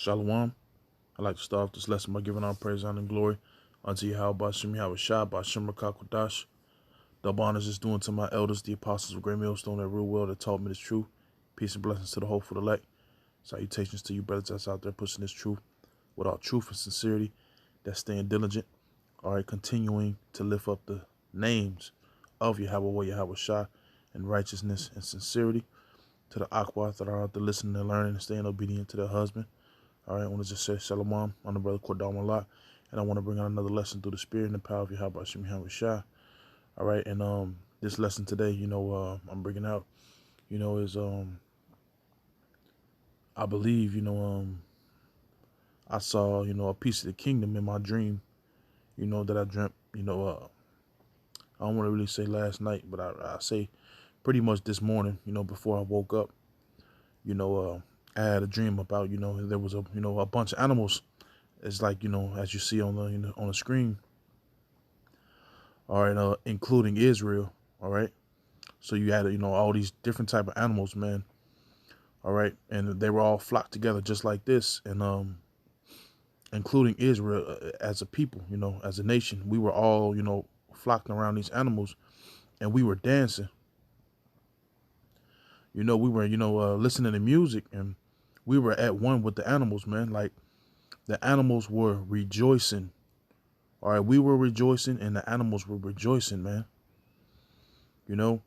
Shalom. I'd like to start off this lesson by giving our praise, honor, and glory unto Yahweh, Bashim Yahweh Shah, Bashim Rakakwadash. Double honors is due to my elders, the apostles of Great Millstone, that real well that taught me this truth. Peace and blessings to the hopeful elect. Salutations to you brothers that's out there pushing this truth with all truth and sincerity, that's staying diligent. All right, continuing to lift up the names of Yahweh, Yahweh Shah, in righteousness and sincerity. To the Aqua that are out there listening and learning and staying obedient to their husband. All right, I want to just say shalom on the brother Kordam Allah, and I want to bring out another lesson through the spirit and the power of Yahweh Shem Yahweh Shah. All right, and this lesson today, I'm bringing out, is I believe, I saw, a piece of the kingdom in my dream, that I dreamt, I don't want to really say last night, but I say pretty much this morning, before I woke up, I had a dream about, there was a bunch of animals. It's like, as you see on the, on the screen. All right, including Israel. All right. So you had, all these different type of animals, man. All right. And they were all flocked together just like this. And, including Israel as a people, as a nation, we were all, flocking around these animals and we were dancing. We were, listening to music, and we were at one with the animals, man. Like, the animals were rejoicing. All right, we were rejoicing, and the animals were rejoicing, man. And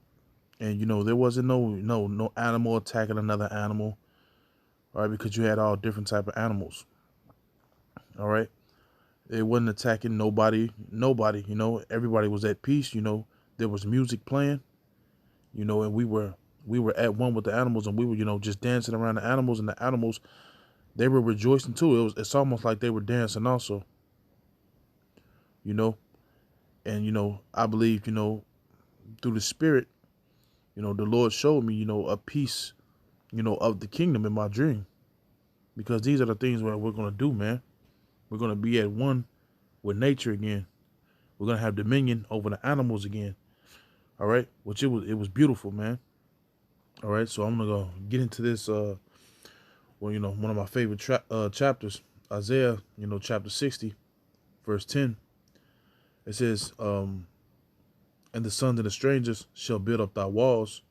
there wasn't no animal attacking another animal. All right, because you had all different type of animals. All right, it wasn't attacking nobody. Everybody was at peace. There was music playing. And we were at one with the animals, and we were, just dancing around the animals, and the animals, they were rejoicing too. It's almost like they were dancing also. And, I believe, through the spirit, the Lord showed me, a piece, of the kingdom in my dream, because these are the things that we're going to do, man. We're going to be at one with nature again. We're going to have dominion over the animals again. All right. Which it was beautiful, man. All right. So I'm going to go get into this, one of my favorite chapters, Isaiah, chapter 60, verse 10. It says, and the sons of the strangers shall build up thy walls,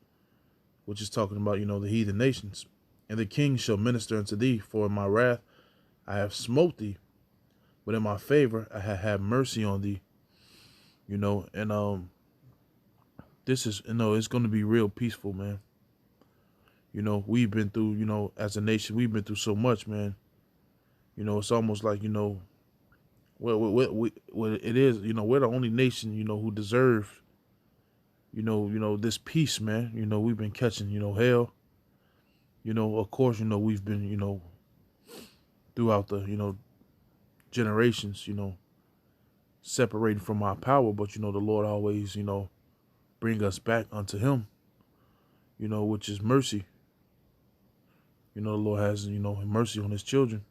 which is talking about, the heathen nations. And the king shall minister unto thee, for in my wrath I have smote thee, but in my favor I have had mercy on thee. And this is, it's going to be real peaceful, man. We've been through, as a nation, we've been through so much, man. It's almost like, well, it is, we're the only nation, who deserve, this peace, man. We've been catching, hell. Of course, we've been, throughout the, generations, separated from our power. But, the Lord always, bring us back unto him, which is mercy. The Lord has, mercy on his children.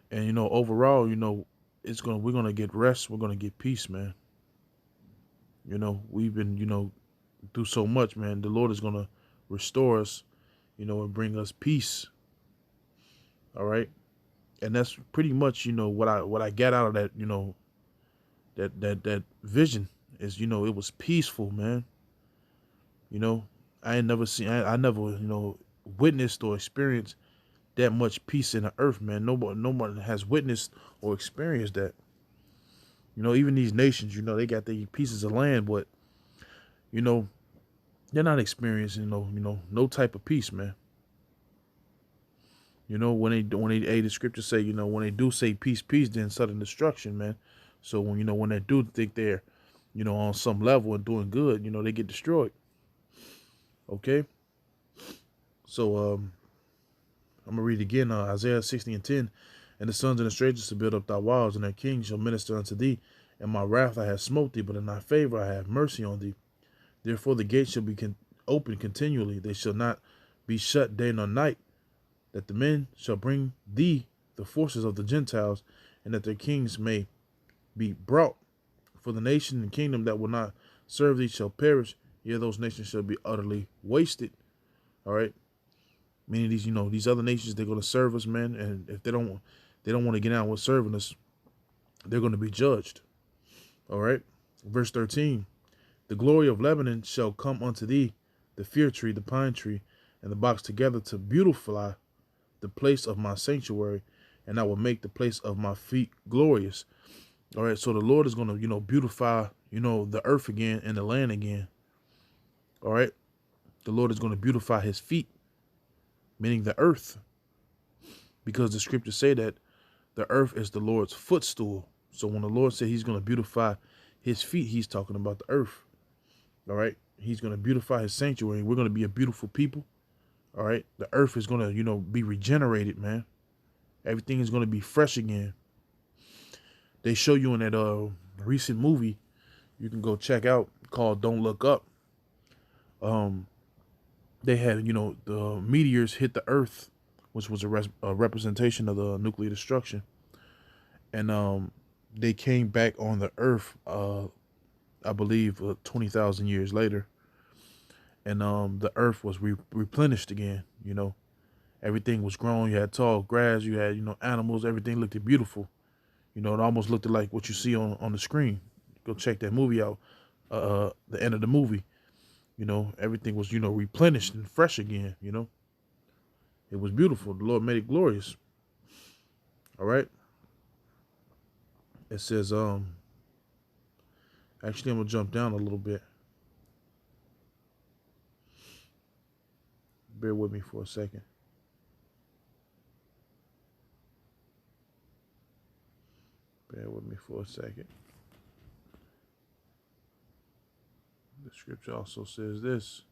And, overall, we're going to get rest. We're going to get peace, man. We've been, through so much, man. The Lord is going to restore us, and bring us peace. All right. And that's pretty much, what I got out of that, that vision is, it was peaceful, man. I ain't never seen, I never, witnessed or experienced that much peace in the earth, man. Nobody has witnessed or experienced that. Even these nations, they got their pieces of land, but, they're not experiencing, no type of peace, man. When the scriptures say, when they do say peace, then sudden destruction, man. So when they do think they're, on some level and doing good, they get destroyed. Okay. So, I'm going to read again, Isaiah 60 and 10. And the sons of the strangers shall build up thy walls, and their kings shall minister unto thee. In my wrath I have smote thee, but in thy favor I have mercy on thee. Therefore the gates shall be open continually. They shall not be shut day nor night, that the men shall bring thee the forces of the Gentiles, and that their kings may be brought. For the nation and kingdom that will not serve thee shall perish. Yea, those nations shall be utterly wasted. All right. Meaning these, these other nations, they're going to serve us, man. And if they don't want to get out with serving us, they're going to be judged. All right. Verse 13, the glory of Lebanon shall come unto thee, the fir tree, the pine tree, and the box together to beautify the place of my sanctuary, and I will make the place of my feet glorious. All right. So the Lord is going to, beautify, the earth again and the land again. All right. The Lord is going to beautify his feet, meaning the earth, because the scriptures say that the earth is the Lord's footstool. So when the Lord said he's going to beautify his feet, he's talking about the earth. All right. He's going to beautify his sanctuary. We're going to be a beautiful people. All right. The earth is going to, be regenerated, man. Everything is going to be fresh again. They show you in that recent movie you can go check out called Don't Look Up. They had, the meteors hit the earth, which was a representation of the nuclear destruction. And they came back on the earth, I believe, 20,000 years later. And the earth was replenished again, Everything was grown. You had tall grass. You had, animals. Everything looked beautiful. It almost looked like what you see on the screen. Go check that movie out, the end of the movie. Everything was, replenished and fresh again, It was beautiful. The Lord made it glorious. All right. It says, actually, I'm going to jump down a little bit. Bear with me for a second. Bear with me for a second. The scripture also says this.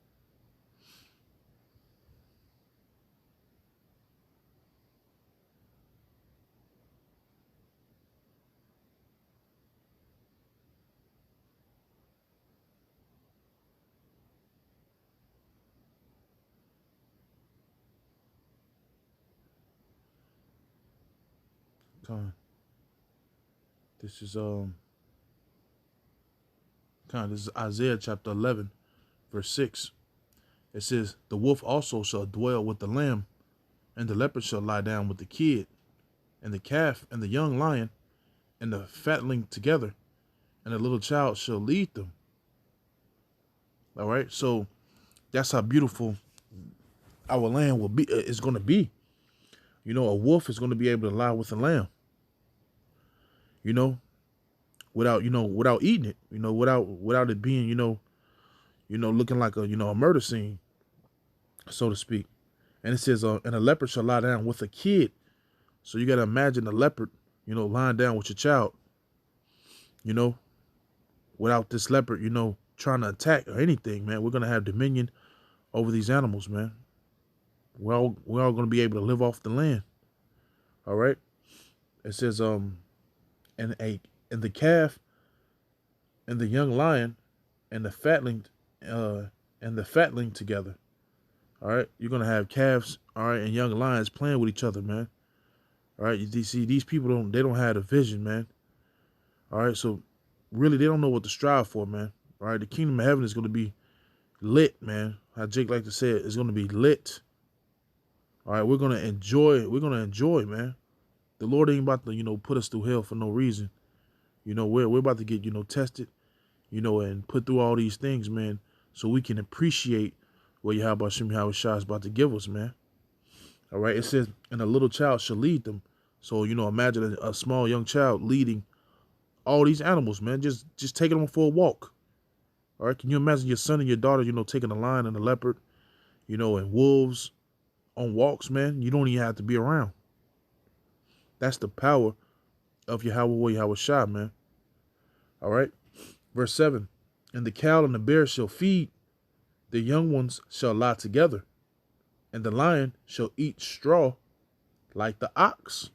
This is Isaiah chapter 11, verse 6. It says, the wolf also shall dwell with the lamb, and the leopard shall lie down with the kid, and the calf and the young lion and the fatling together, and the little child shall lead them. All right. So that's how beautiful our land will be. It's going to be. A wolf is going to be able to lie with a lamb. Without eating it. Without it being, looking like a murder scene, so to speak. And it says, and a leopard shall lie down with a kid. So you got to imagine a leopard, lying down with your child, without this leopard, trying to attack or anything, man. We're going to have dominion over these animals, man. We're all going to be able to live off the land. All right. It says, and the calf and the young lion and the fatling together. All right. You're going to have calves, all right, and young lions playing with each other, man. All right. You see, these people don't have a vision, man. All right. So really, they don't know what to strive for, man. All right. The kingdom of heaven is going to be lit, man. How Jake like to say it, it's going to be lit. All right. We're going to enjoy, man. The Lord ain't about to, put us through hell for no reason. We're about to get, tested, and put through all these things, man, so we can appreciate what Yahweh Shah is about to give us, man. All right. It says, and a little child shall lead them. So, imagine a small young child leading all these animals, man, just taking them for a walk. All right. Can you imagine your son and your daughter, taking a lion and a leopard, and wolves on walks, man? You don't even have to be around. That's the power of Yahweh Shah, man. All right. Verse 7. And the cow and the bear shall feed, the young ones shall lie together, and the lion shall eat straw like the ox,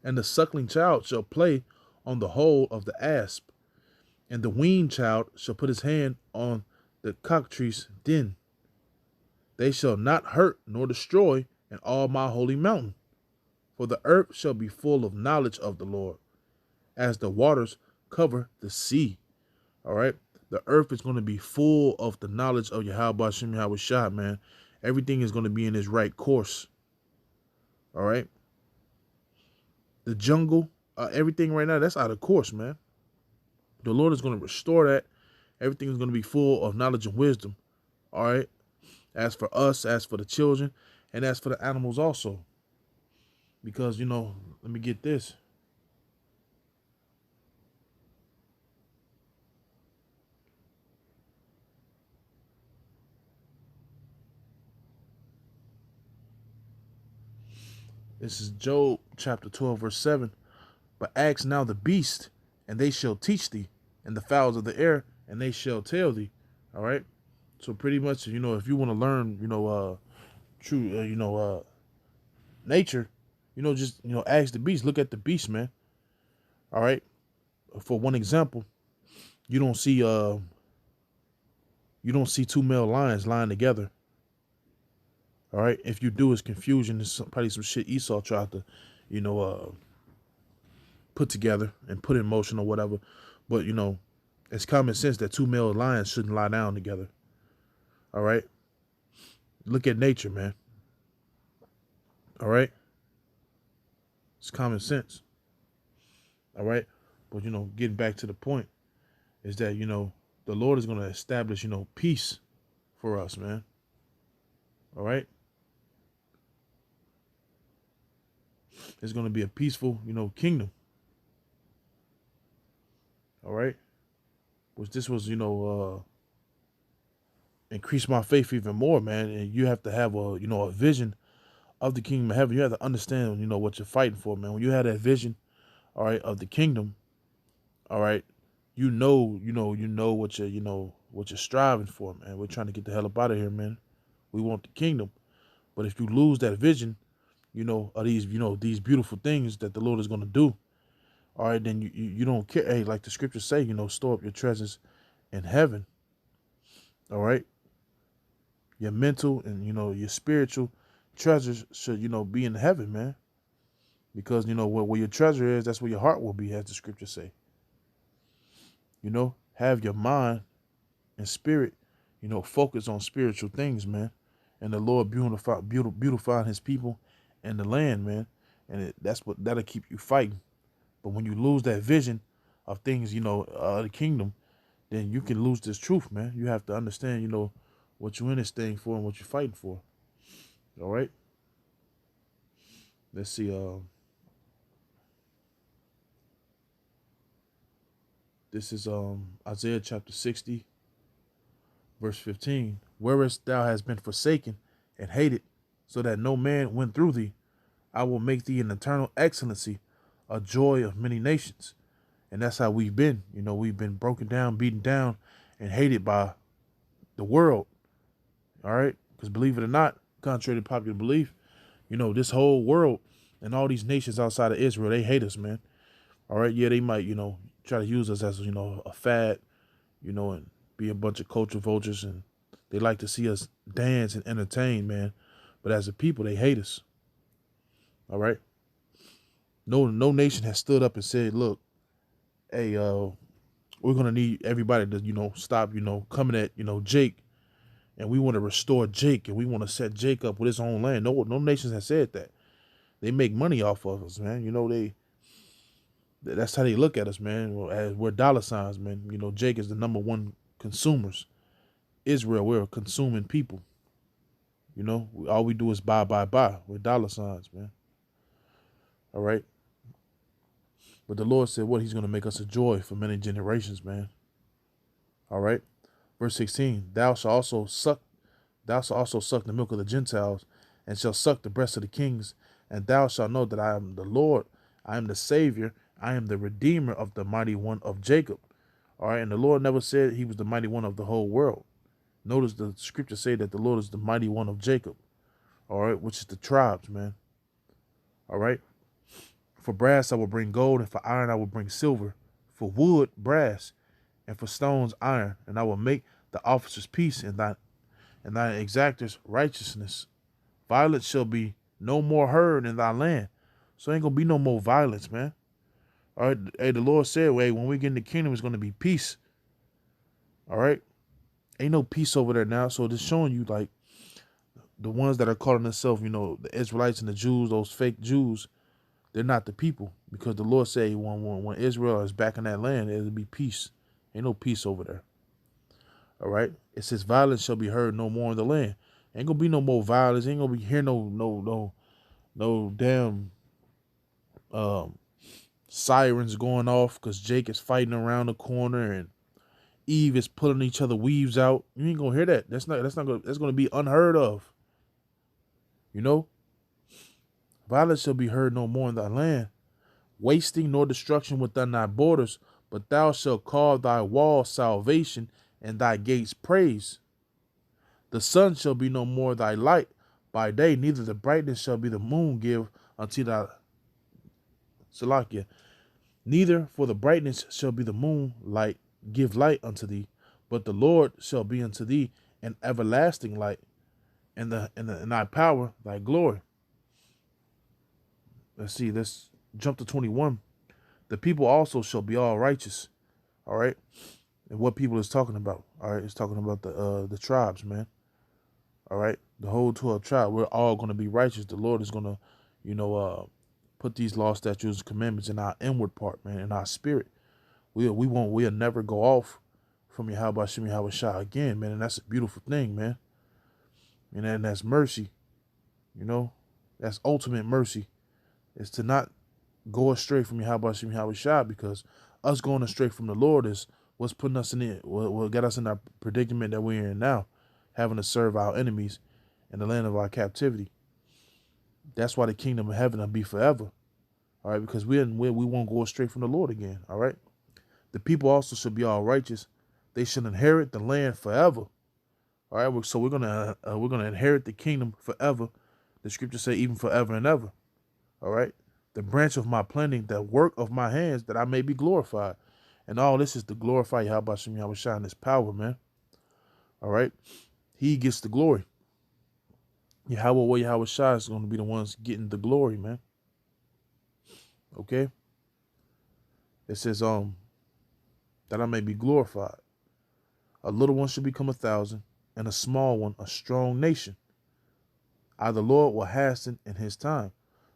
and the suckling child shall play on the hole of the asp, and the weaned child shall put his hand on the cockatrice's den. They shall not hurt nor destroy in all my holy mountain, for the earth shall be full of knowledge of the Lord, as the waters cover the sea. All right. The earth is going to be full of the knowledge of Yahweh Shah, man. Everything is going to be in its right course. All right. The jungle, everything right now, that's out of course, man. The Lord is going to restore that. Everything is going to be full of knowledge and wisdom. All right. As for us, as for the children, and as for the animals also. Because, let me get this. This is Job chapter 12, verse 7. But ask now the beast, and they shall teach thee, and the fowls of the air, and they shall tell thee. All right. So pretty much, if you want to learn, true, nature, just, ask the beast. Look at the beast, man. All right. For one example, you don't see two male lions lying together. All right. If you do, it's confusion. It's probably some shit Esau tried to, put together and put in motion or whatever. But, it's common sense that two male lions shouldn't lie down together. All right. Look at nature, man. All right. It's common sense. All right. But, getting back to the point is that, the Lord is going to establish, peace for us, man. All right. It's going to be a peaceful, kingdom. All right. Which this was, increase my faith even more, man. And you have to have a vision of the kingdom of heaven. You have to understand, what you're fighting for, man. When you have that vision, all right, of the kingdom, all right, you know what you're striving for, man. We're trying to get the hell up out of here, man. We want the kingdom. But if you lose that vision, of these beautiful things that the Lord is going to do, all right, then you don't care. Hey, like the scriptures say, store up your treasures in heaven. All right. Your mental and, your spiritual treasures should, be in heaven, man. Because, where your treasure is, that's where your heart will be, as the scriptures say. Have your mind and spirit, focus on spiritual things, man. And the Lord beautifying his people and the land, man. And that'll keep you fighting. But when you lose that vision of things, the kingdom, then you can lose this truth, man. You have to understand, what you're in this thing for and what you're fighting for. All right. Let's see. This is Isaiah chapter 60, verse 15. Whereas thou hast been forsaken and hated, so that no man went through thee, I will make thee an eternal excellency, a joy of many nations. And that's how we've been. We've been broken down, beaten down, and hated by the world. All right? Because believe it or not, contrary to popular belief, this whole world and all these nations outside of Israel, they hate us, man. All right? Yeah, they might, try to use us as, a fad, and be a bunch of culture vultures. And they like to see us dance and entertain, man. But as a people, they hate us. All right? No nation has stood up and said, look, hey, we're going to need everybody to, stop, coming at, Jake. And we want to restore Jake, and we want to set Jake up with his own land. No nations have said that. They make money off of us, man. That's how they look at us, man. As we're dollar signs, man. Jake is the number one consumers. Israel, we're a consuming people. All we do is buy. We're dollar signs, man. All right. But the Lord said, what? He's going to make us a joy for many generations, man. All right. Verse 16, thou shalt also suck the milk of the Gentiles, and shalt suck the breast of the kings, and thou shalt know that I am the Lord, I am the Savior, I am the Redeemer of the mighty one of Jacob. All right, and the Lord never said he was the mighty one of the whole world. Notice the scripture say that the Lord is the mighty one of Jacob. All right, which is the tribes, man. All right. For brass I will bring gold, and for iron I will bring silver, for wood brass, and for stones iron, and I will make the officers peace, and thine exactors righteousness. Violence shall be no more heard in thy land. So ain't gonna be no more violence, man. All right. Hey, the Lord said, hey, when we get in the kingdom, it's gonna be peace. All right. Ain't no peace over there now. So it's showing you, like, the ones that are calling themselves, the Israelites and the Jews, those fake Jews, they're not the people, because the Lord said when Israel is back in that land, it'll be peace. Ain't no peace over there. All right. It says violence shall be heard no more in the land. Ain't gonna be no more violence. Ain't gonna be here no damn sirens going off because Jake is fighting around the corner and Eve is pulling each other weaves out. You ain't gonna hear that. That's gonna be unheard of. Violence shall be heard no more in thy land, wasting nor destruction within thy borders, but thou shalt call thy wall salvation and thy gates praise. The sun shall be no more thy light by day, neither the brightness shall be the moon give unto thy Salakia. Neither for the brightness shall be the moon light give light unto thee, but the Lord shall be unto thee an everlasting light, and thy power thy glory. Let's jump to 21. The people also shall be all righteous. All right. And what people is talking about? All right, it's talking about the tribes, man. All right, the whole 12 tribe. We're all going to be righteous. The Lord is going to, put these law, statutes, and commandments in our inward part, man, in our spirit. We'll never go off from Yahweh Shem Yahweh Shah again, man. And that's a beautiful thing, man. And that's mercy. That's ultimate mercy, is to not go astray from Yahweh Shem Yahweh Shah, because us going astray from the Lord is what's putting us in it, what got us in that predicament that we're in now, having to serve our enemies in the land of our captivity. That's why the kingdom of heaven will be forever. All right, because we won't go astray from the Lord again. All right. The people also should be all righteous. They should inherit the land forever. All right. So we're gonna inherit the kingdom forever. The scriptures say even forever and ever. All right. The branch of my planting, the work of my hands, that I may be glorified. And all this is to glorify Yahweh Shem Yahweh Shah and his power, man. All right. He gets the glory. Yahweh Shah is going to be the ones getting the glory, man. Okay. It says, that I may be glorified. A little one should become 1,000, and a small one a strong nation. The Lord will hasten in his time.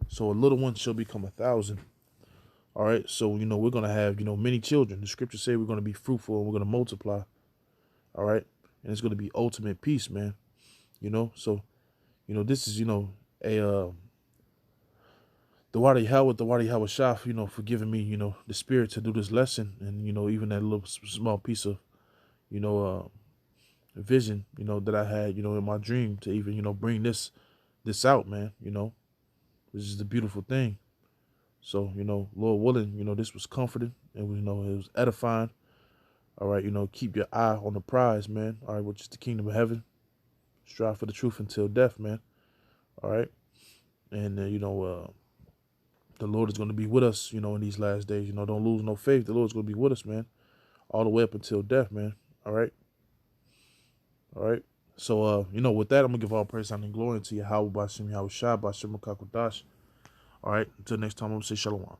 So a little one shall become 1,000. All right. So, we're going to have, many children. The scriptures say we're going to be fruitful and we're going to multiply. All right. And it's going to be ultimate peace, man. So, this is, the Wadi Yahweh Shah, for giving me, the spirit to do this lesson. And, even that little small piece of, vision, that I had, in my dream to even, bring this out, man, which is the beautiful thing. So, Lord willing, this was comforting, and, it was edifying. All right. Keep your eye on the prize, man. All right. Which is the kingdom of heaven. Strive for the truth until death, man. All right. And, the Lord is going to be with us, in these last days. Don't lose no faith. The Lord's going to be with us, man, all the way up until death, man. All right. All right. So, with that, I'm going to give all praise and glory to Yahweh Bashem Yahweh Shah Bashem Makakodash. All right. Until next time, I'm going to say shalom.